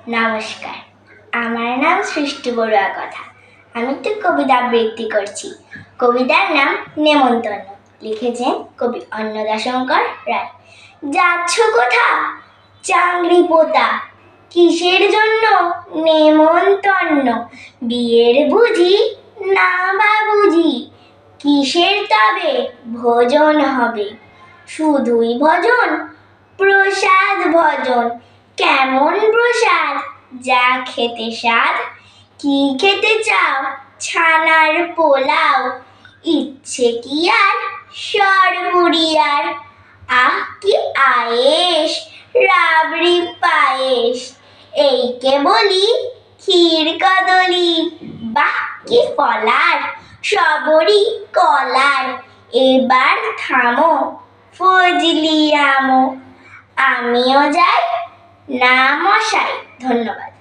নমস্কার, আমার নাম সৃষ্টি বড়ুয়া কথা। আমি একটি কবিতা আবৃত্তি করছি। কবিতার নাম নেমন্তন্ন। লিখেছেন কবি অন্নদাশঙ্কর রায়। যাচ্ছ কোথা চাংড়ি পোতা, কিসের জন্য নেমন্তন্ন? বিয়ের বুঝি না বা বুঝি, কিসের তবে ভোজন হবে? শুধুই ভজন, প্রসাদ ভজন। কেমন প্রসাদ যা খেতে স্বাদ? কি খেতে চাও ছানার পোলাও, ইচ্ছে কি আর সরপুরিয়ার? আহ কি আয়েশ রাবড়ি পায়েস, এই কে বলি ক্ষীর কদলি। বাহ কি ফলার সবরি কলার, এবার থামো ফজলি আমো। আমিও যাই না মশাই। ধন্যবাদ।